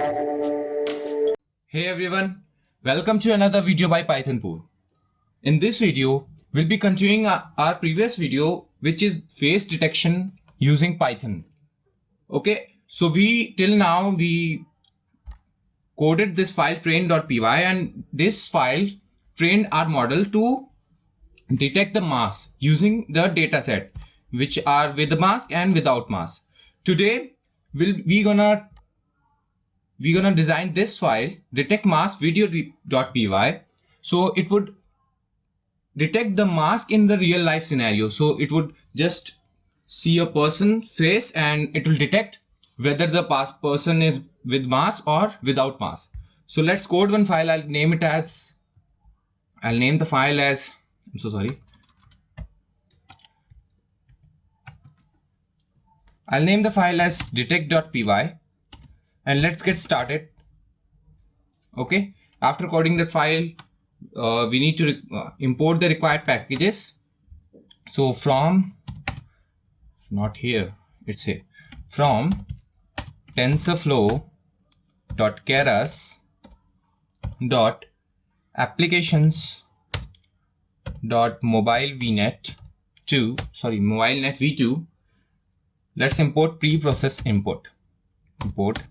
Hey everyone, welcome to another video by Pythonpool. In this video, we'll be continuing our previous video, which is face detection using Python. Okay, so till now we coded this file train.py, and this file trained our model to detect the mask using the dataset, which are with the mask and without mask. Today, we're gonna design this file detect mask video.py, so it would detect the mask in the real life scenario. So it would just see a person's face and it will detect whether the person is with mask or without mask. So let's code one file. I'll name the file as, I'm so sorry. I'll name the file as detect.py, and let's get started. Okay, after coding the file, we need to import the required packages. So from, not here, it's here, from tensorflow.keras.applications.mobilenet mobilenet v2. Let's import pre-process input. Import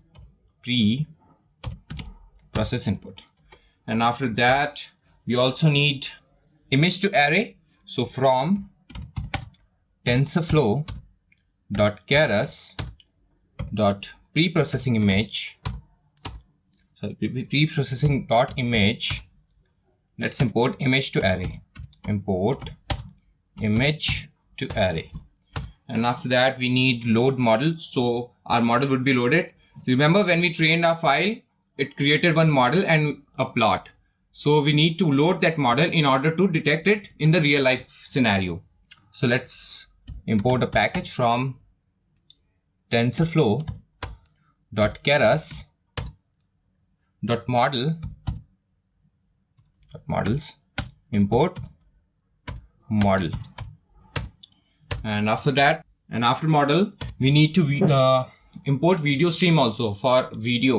pre-process input. And after that, we also need image to array. So from tensorflow.keras.preprocessing image, preprocessing.image, let's import image to array. Import image to array. And after that, we need load model. So our model would be loaded. Remember, when we trained our file, it created one model and a plot. So we need to load that model in order to detect it in the real life scenario. So let's import a package from tensorflow.keras.models import model. And after model, we need to import video stream also for the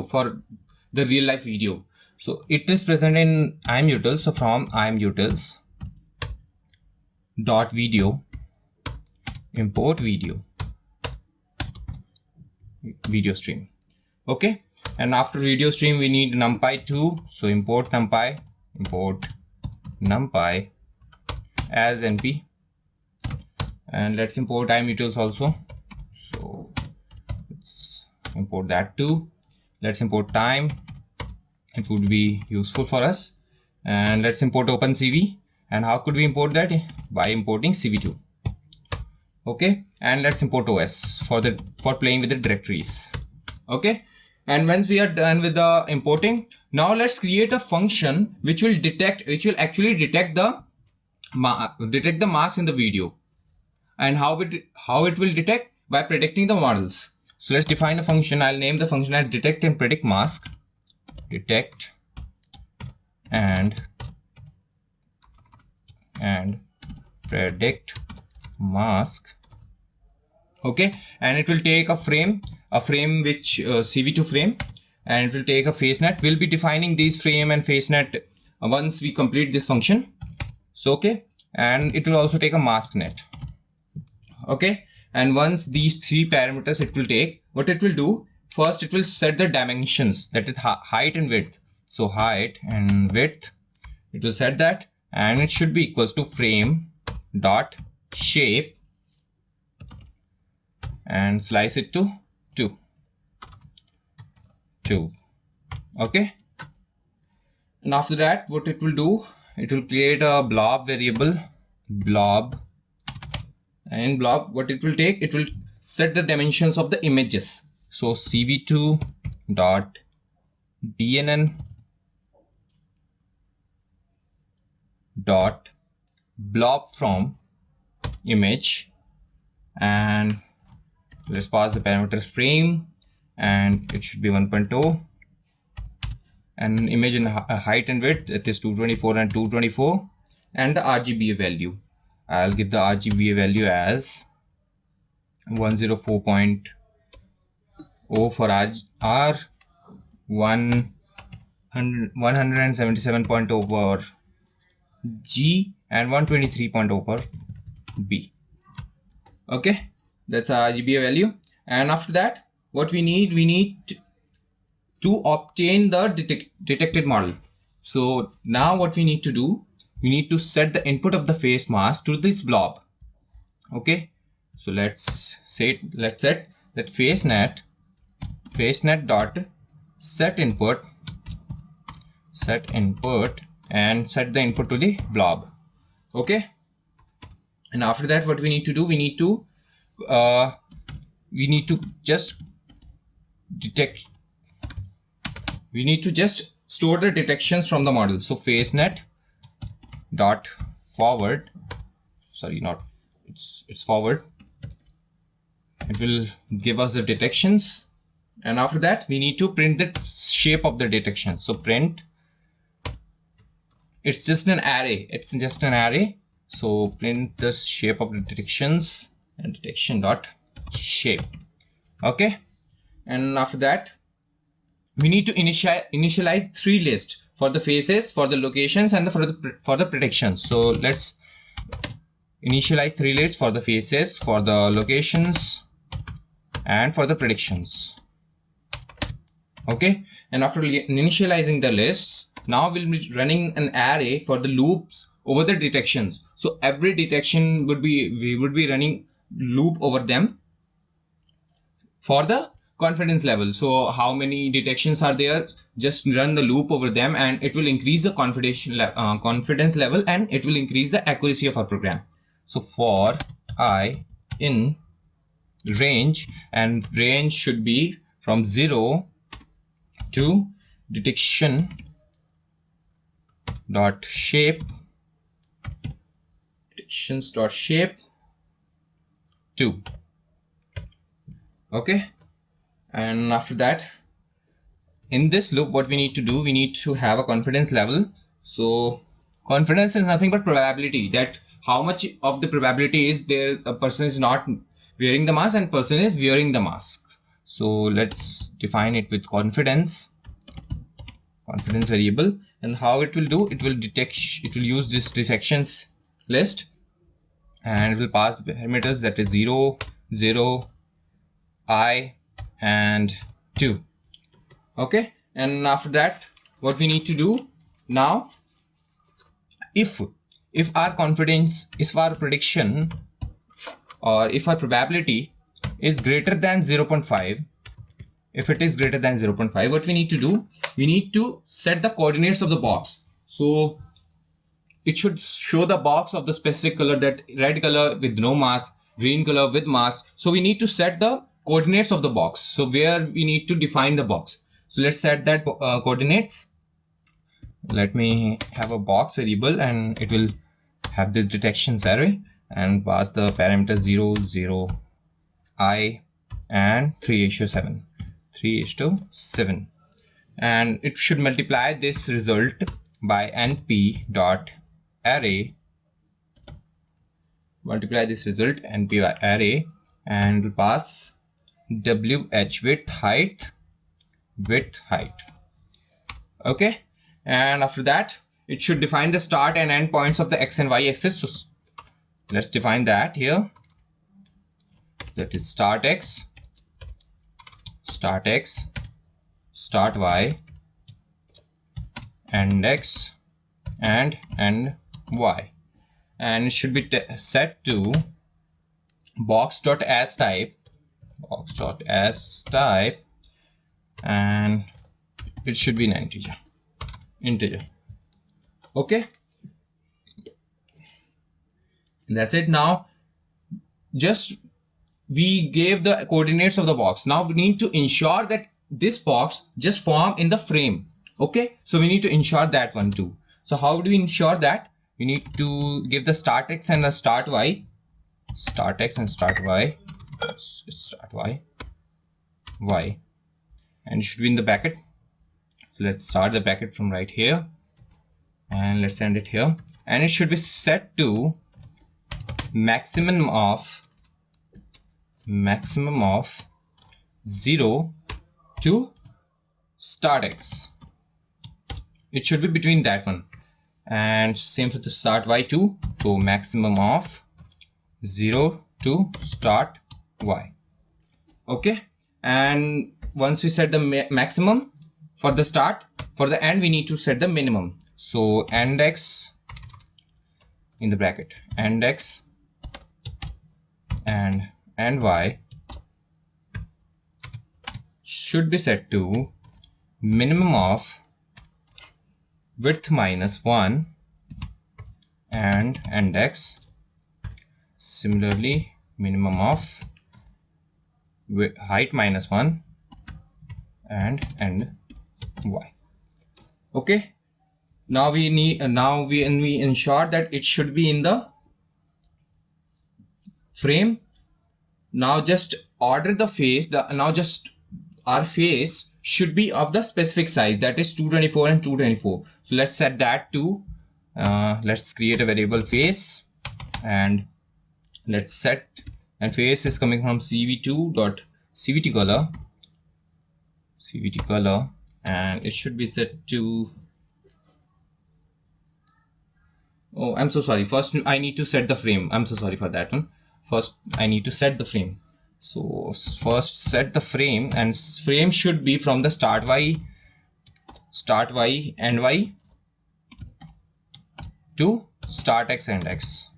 real life video. So it is present in imutils. So from imutils dot video, import video stream. Okay, and after video stream, we need numpy 2. So import numpy as np. And let's import imutils also. So let's import that too. Let's import time. It would be useful for us. And let's import OpenCV. And how could we import that? By importing cv2. Okay, and let's import OS for playing with the directories. Okay, and once we are done with the importing, now let's create a function which will actually detect the mask in the video. And how it will detect? By predicting the models. So let's define a function. I'll name the function as detect and predict mask. Detect and predict mask. Okay, and it will take a frame which cv2 frame, and it will take a face net. We'll be defining these frame and face net once we complete this function. So okay, and it will also take a mask net. Okay, and once these three parameters it will take, what it will do, first it will set the dimensions, that is height and width. So height and width, it will set that, and it should be equals to frame dot shape and slice it to 2. Okay, and after that, what it will do, it will create a blob variable, blob, and in blob, what it will take, it will set the dimensions of the images. So cv2 dot dnn dot blob from image, and let's pass the parameters frame, and it should be 1.0, and image in height and width, it is 224 and 224, and the RGBA value, I'll give the RGBA value as 104.0 for R, 177 over G and 123 over B. Okay, that's our GBA value. And after that, what we need to obtain the detected model. So now what we need to do, we need to set the input of the face mask to this blob. Okay, so let's set that facenet dot set input and set the input to the blob. Okay, and after that, what we need to do, we need to just store the detections from the model. So facenet dot forward, sorry, not it's forward. It will give us the detections, and after that we need to print the shape of the detection. So print, it's just an array. So print the shape of the detections and detection dot shape. Okay, and after that we need to initialize 3 lists for the faces, for the locations, and for the predictions. So let's initialize 3 lists for the faces, for the locations, and for the predictions. Okay, and after initializing the lists, now we'll be running an array for the loops over the detections. So every detection we would be running loop over them for the confidence level. So how many detections are there, just run the loop over them, and it will increase the confidence level, and it will increase the accuracy of our program. So for I in range, and range should be from 0 to detection dot shape, detections dot shape 2. Okay, and after that, in this loop, what we need to do, we need to have a confidence level. So confidence is nothing but probability, that how much of the probability is there a person is not wearing the mask and person is wearing the mask. So let's define it with confidence variable, and how it will do, it will use this detections list, and it will pass the parameters, that is 0, 0, I, and 2. Okay, and after that, what we need to do now, if our prediction, or if our probability is greater than 0.5, if it is greater than 0.5, what we need to do, we need to set the coordinates of the box. So it should show the box of the specific color, that red color with no mask, green color with mask. So we need to set the coordinates of the box, so where we need to define the box. So let's set that coordinates. Let me have a box variable, and it will have this detections array, and pass the parameters 0, 0, I, and 3:7, and it should multiply this result by np dot array, and will pass wh width height. Okay, and after that, it should define the start and end points of the x and y axis. So let's define that here, that is start x, start y, end x, and end y, and it should be set to box.as type, and it should be an integer. Okay, that's it. Now just we gave the coordinates of the box. Now we need to ensure that this box just form in the frame. Okay, so we need to ensure that one too. So how do we ensure that? We need to give the start x and the start y, y, and it should be in the bracket. So let's start the bracket from right here, and let's send it here, and it should be set to maximum of 0 to start x. It should be between that one. And same for the start y too. So maximum of 0 to start y. Okay. And once we set the maximum for the start, for the end we need to set the minimum. So end x in the bracket, end x and end y should be set to minimum of width minus 1 and end x. Similarly, minimum of height minus 1 and end y. Okay. Now we ensure that it should be in the frame. Now just order the face. Now just our face should be of the specific size, that is 224 and 224. So let's set that to let's create a variable face, and let's set, and face is coming from cv2.cvtcolor, and it should be set to, oh, I'm so sorry, first I need to set the frame. I'm so sorry for that one. First I need to set the frame. So first set the frame, and frame should be from the start y, end y to start x, end x,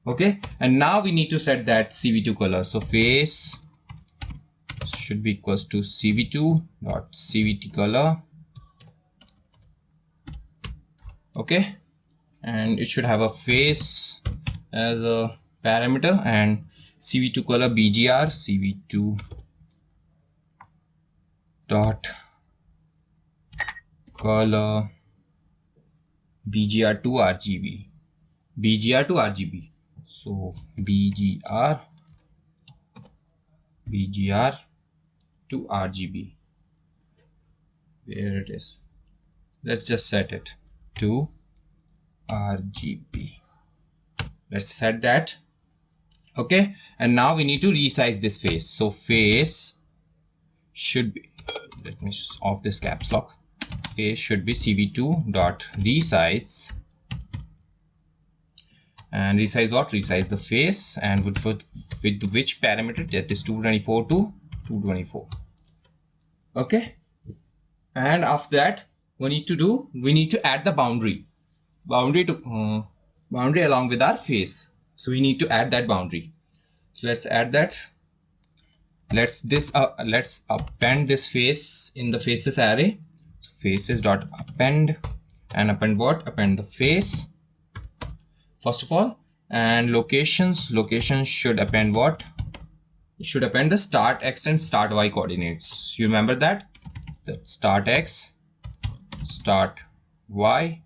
Okay. And now we need to set that cv2 color. So face should be equals to cv2.cvtcolor. Okay. And it should have a face as a parameter, and cv2 color bgr, cv2 dot color bgr to rgb, so bgr to rgb, where it is, let's just set it to RGB. Let's set that. Okay. And now we need to resize this face. So face should be, let me off this caps lock. Face should be cv2.resize, and resize what? Resize the face, and with which parameter? That is 224 to 224. Okay. And after that, we need to add the boundary along with our face. So we need to add that boundary. So let's add that. Let's append this face in the faces array. So faces dot append, and append what? Append the face first of all. And locations should append what? It should append the start x and start y coordinates. You remember that? That start x, start y,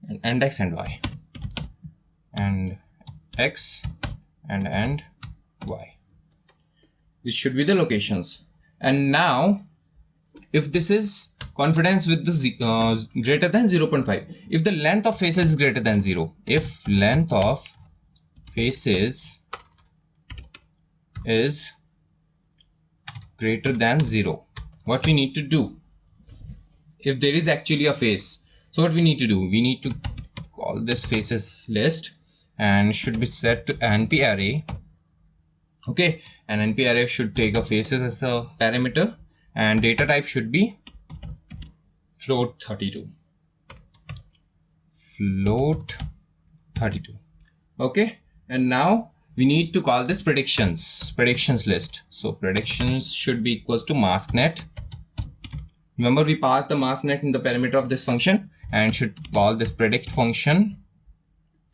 and end x and y, and x and end y. This should be the locations. And now if this is confidence with the greater than 0.5, if the length of faces is greater than 0, if length of faces is greater than 0, what we need to do, if there is actually a face, so what we need to do, we need to call this faces list, and should be set to np array. Okay. And np array should take a faces as a parameter, and data type should be float 32. Okay. And now we need to call this predictions list. So predictions should be equals to masknet. Remember, we passed the masknet in the parameter of this function, and should call this predict function.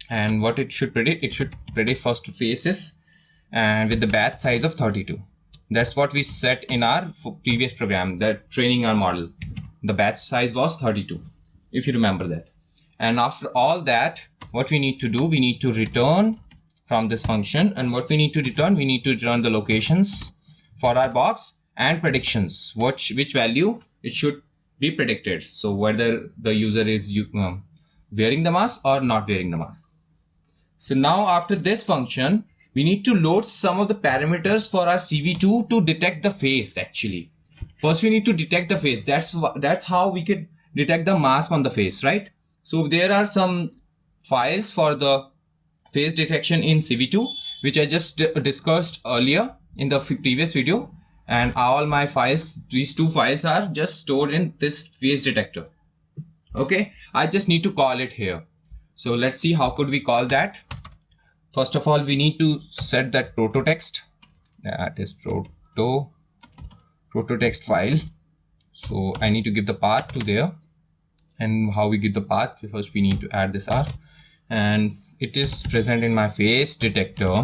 And what it should predict? It should predict first faces, and with the batch size of 32. That's what we set in our previous program, that training our model. The batch size was 32, if you remember that. And after all that, what we need to do, we need to return from this function. And what we need to return? We need to return the locations for our box and predictions, which value it should be predicted. So whether the user is wearing the mask or not wearing the mask. So now after this function, we need to load some of the parameters for our CV2 to detect the face. Actually, first we need to detect the face. That's how we could detect the mask on the face, right? So there are some files for the face detection in CV2, which I just discussed earlier in the previous video, and all my files, these two files, are just stored in this face detector. Okay, I just need to call it here. So let's see how could we call that. First of all, we need to set that proto text, that is proto text file. So I need to give the path to there. And how we give the path, first we need to add this R, and it is present in my face detector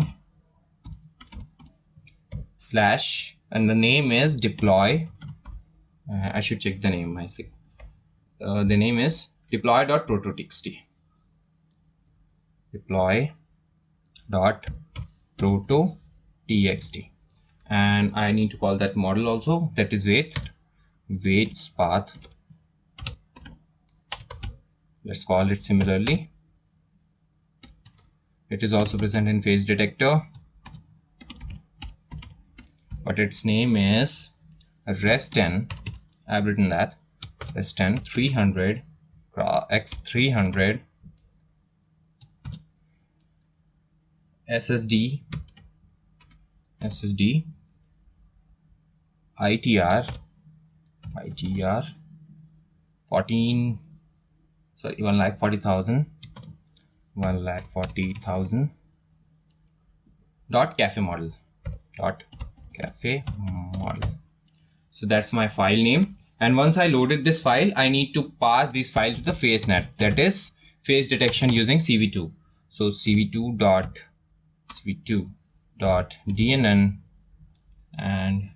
slash, and the name is deploy. I should check the name. I see the name is deploy.proto.txt. deploy.proto.txt, and I need to call that model also, that is weights path. Let's call it similarly. It is also present in face detector, but its name is rest10. I've written that rest10 300 x300 SSD ITR 1,40,000 dot cafe model. So that's my file name, and once I loaded this file, I need to pass this file to the face net, that is face detection using CV2. So cv2.dnn, and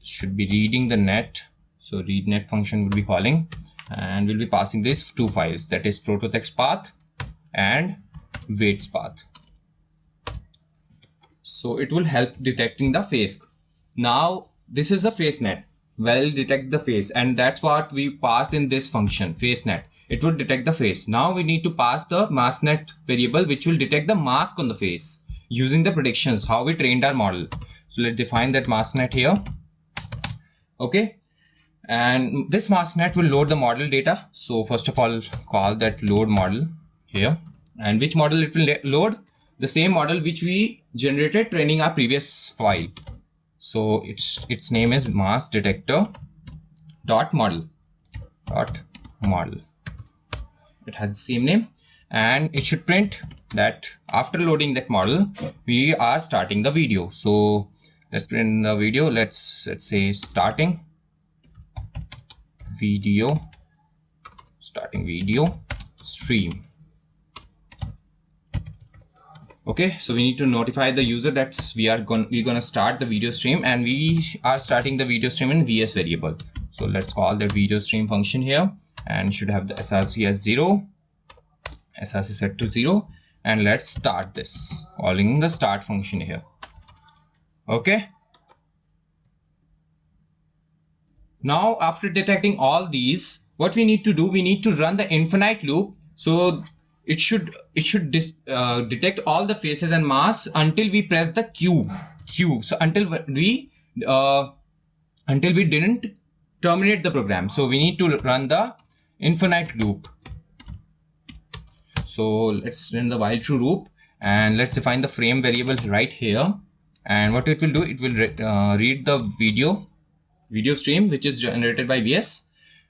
should be reading the net. So read net function will be calling, and we'll be passing these two files, that is proto text path and weights path. So it will help detecting the face. Now this is a face net, will detect the face, and that's what we pass in this function, face net. It will detect the face. Now we need to pass the mask net variable, which will detect the mask on the face using the predictions, how we trained our model. So let's define that mask net here. Okay, and this mask net will load the model data. So first of all, call that load model here, and which model it will load? The same model which we generated training our previous file. So its name is mask detector dot model. It has the same name, and it should print that after loading that model, we are starting the video. So let's print the video. Let's say starting video stream. Okay, so we need to notify the user that we're gonna start the video stream, and we are starting the video stream in VS variable. So let's call the video stream function here, and should have the src as 0, src set to 0, and let's start this, calling the start function here. Okay, now after detecting all these, what we need to do, we need to run the infinite loop. So it should detect all the faces and masks until we press the Q. So until we didn't terminate the program. So we need to run the infinite loop. So let's run the while true loop, and let's define the frame variable right here. And what it will do, it will read the video stream which is generated by VS,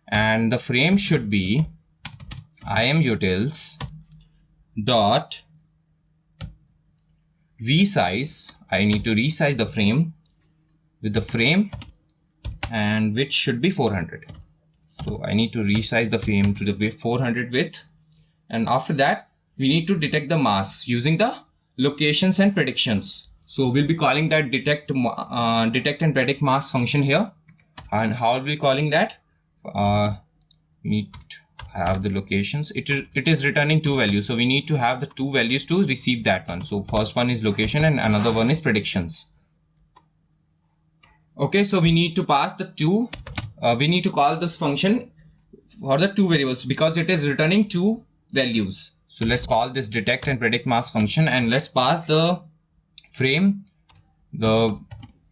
and the frame should be imutils dot resize. I need to resize the frame with the frame, and which should be 400. So I need to resize the frame to the 400 width, and after that we need to detect the masks using the locations and predictions. So we'll be calling that detect and predict mask function here. And how are we calling that? We need to have the locations. It is returning two values, so we need to have the two values to receive that one. So first one is location and another one is predictions. Okay, so we need to pass the two. We need to call this function for the two variables because it is returning two values. So let's call this detect and predict mask function, and let's pass the frame, the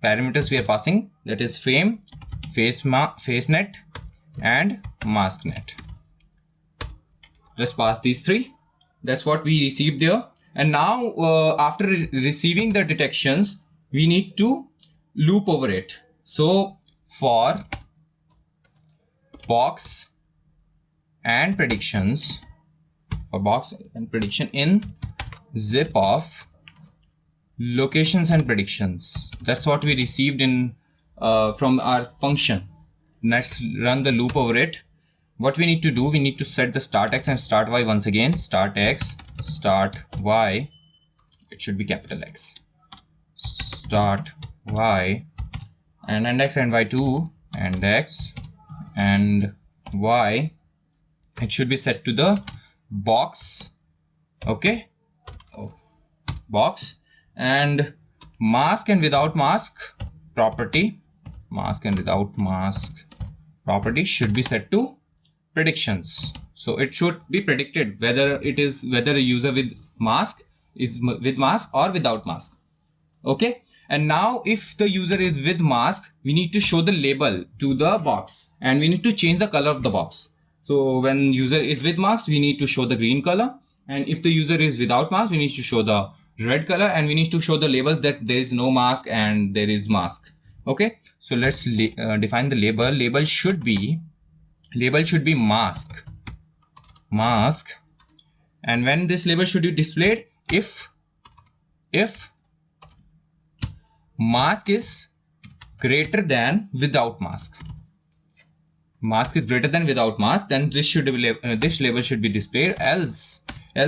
parameters we are passing, that is frame, FaceNet and MaskNet. Just pass these three. That's what we received there. And now after receiving the detections, we need to loop over it. So for box and predictions, for box and prediction in zip of locations and predictions. That's what we received in from our function. Let's run the loop over it. What we need to do, we need to set the start x and start y once again. Start x, start y, it should be capital X. Start y and end x and y2, and x and y, it should be set to the box. Okay, box. And mask and without mask property, mask and without mask property should be set to predictions. So it should be predicted whether the user with mask is with mask or without mask. Okay, and now if the user is with mask, we need to show the label to the box and we need to change the color of the box. So when user is with mask, we need to show the green color, and if the user is without mask, we need to show the red color, and we need to show the labels that there is no mask and there is mask. Okay, so let's define the label. Label should be mask, and when this label should be displayed, if mask is greater than without mask, mask is greater than without mask, then this should be this label should be displayed. Else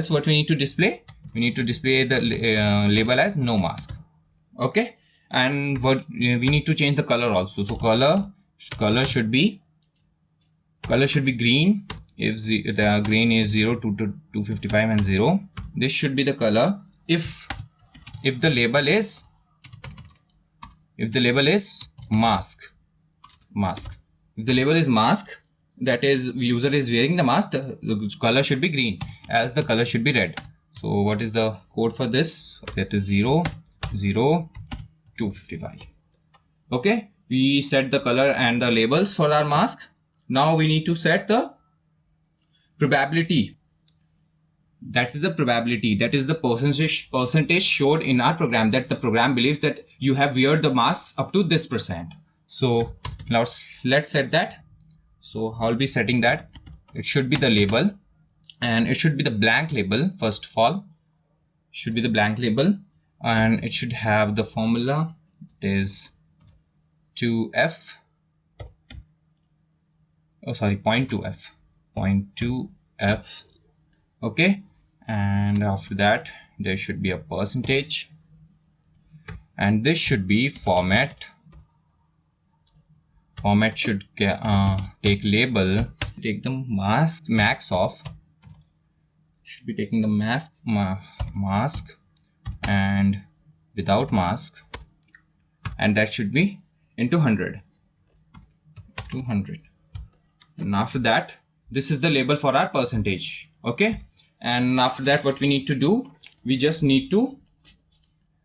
what we need to display, we need to display the label as no mask. Okay, and what we need to change the color also. So color should be green. If the green is 0 to 255 and 0, this should be the color. If the label is mask, if the label is mask, that is user is wearing the mask, the color should be green, as the color should be red. So what is the code for this? That is 0 0 255. Okay, we set the color and the labels for our mask. Now we need to set the probability. That is the probability, that is the percentage showed in our program, that the program believes that you have weared the mask up to this %. So now let's set that. So I'll be setting that. It should be the label, and it should be the blank label. First of all, should be the blank label, and it should have the formula. It is 2f, oh sorry, 0.2f. Okay, and after that there should be a percentage, and this should be format should take label, take the max of, should be taking the mask and without mask, and that should be into 200. And after that, this is the label for our percentage. Okay, and after that what we need to do, we just need to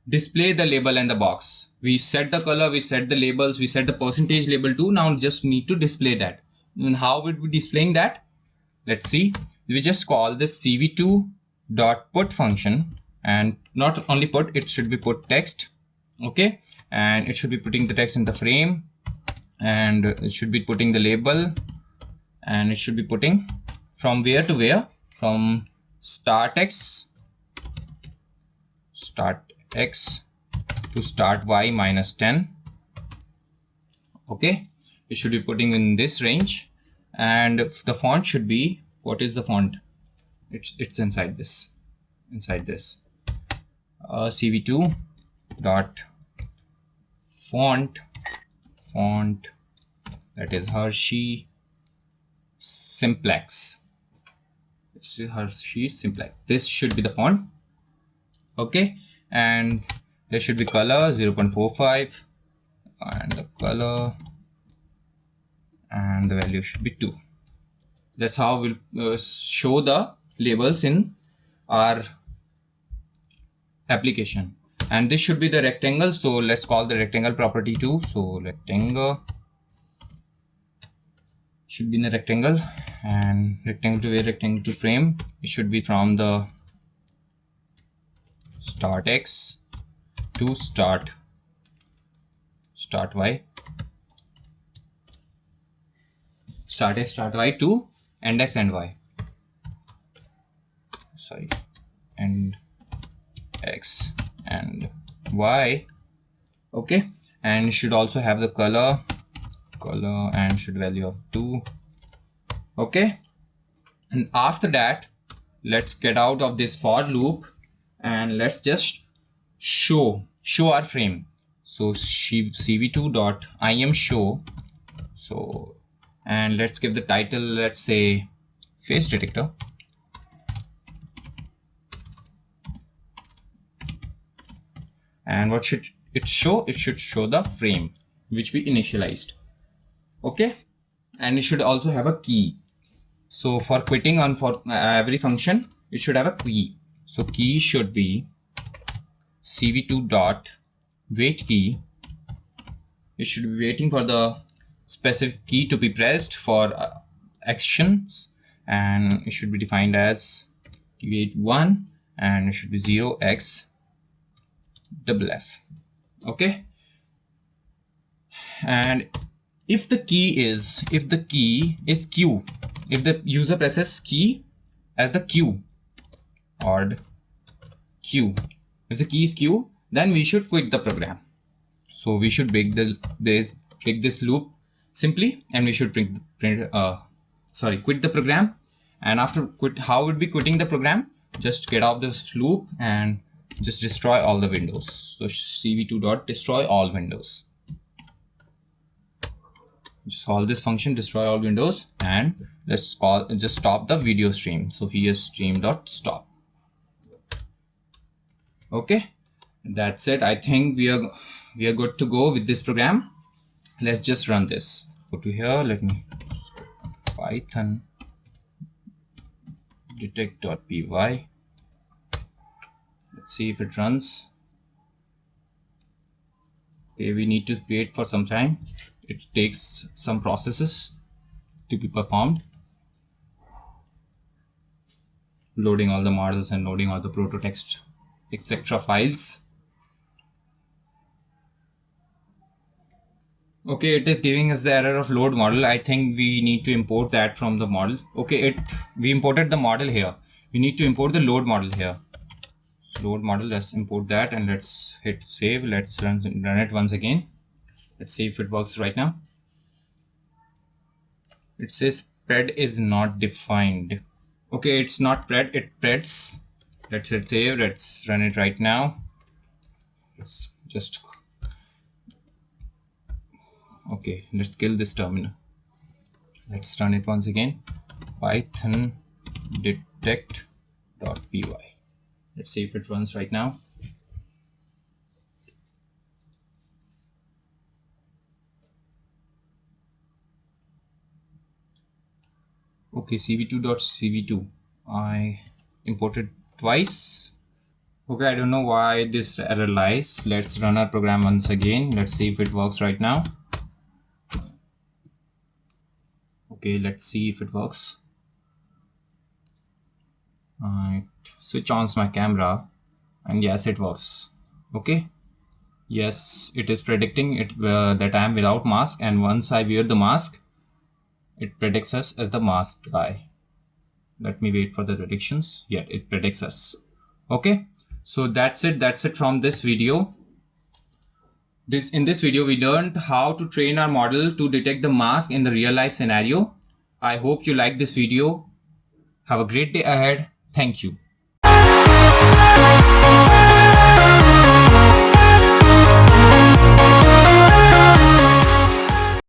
display the label and the box. We set the color, we set the labels, we set the percentage label too. Now just need to display that. And how would we displaying that? Let's see. We just call this cv2.put function, and not only put, it should be put text. Okay, and it should be putting the text in the frame, and it should be putting the label, and it should be putting from where to where, from start x to start y minus 10. Okay, it should be putting in this range, and the font should be, what is the font? It's inside this cv2 dot font, that is Hershey Simplex. This should be the font. Okay, and there should be color 0.45, and the color and the value should be 2. That's how we'll show the labels in our application. and this should be the rectangle. So let's call the rectangle property too. So rectangle should be in the rectangle, and rectangle to where? Rectangle to frame. It should be from the start x to start y, start x start y to end x and y, sorry, end x and y. Okay, and it should also have the color and should value of 2. Okay, and after that let's get out of this for loop and let's just show our frame. So cv2.im show. So, and let's give the title, let's say face detector. And what should it show? It should show the frame which we initialized. Okay, and it should also have a key. So for quitting on for every function, it should have a key. So key should be cv2.wait key. It should be waiting for the specific key to be pressed for actions, and it should be defined as wait1, and it should be 0x FF. Okay, and if the key is q, if the user presses key as the q or q, if the key is q, then we should quit the program. So we should break this loop simply, and we should quit the program. And after quit, how would be quitting the program? Just get off this loop and just destroy all the windows. So cv2.destroy all windows. Just call this function destroy all windows, and let's just stop the video stream. So here stream.stop. Okay, that's it. I think we are good to go with this program. Let's just run this. Go to here, let me python detect.py. Let's see if it runs. Okay, we need to wait for some time. It takes some processes to be performed, loading all the models and loading all the proto-text etc. files. Okay, it is giving us the error of load model. I think we need to import that from the model. Okay, we imported the model here. We need to import the load model here. Load model, let's import that, and let's hit save. Let's run it once again. Let's see if it works right now. It says spread is not defined. Okay, it's not spread, it spreads. Let's hit save. Let's run it right now. Let's just okay, let's kill this terminal. Let's run it once again. Python detect.py. Let's see if it runs right now. Okay, cv2.cv2. I imported twice. Okay, I don't know why this error lies. Let's run our program once again. Let's see if it works right now. Okay, let's see if it works. I switch on my camera, and yes, it works. Okay, yes, it is predicting it that I am without mask, and once I wear the mask, it predicts us as the masked guy. Let me wait for the predictions. Yeah, it predicts us. Okay, so that's it from this video. In this video we learned how to train our model to detect the mask in the real life scenario. I hope you like this video. Have a great day ahead. Thank you.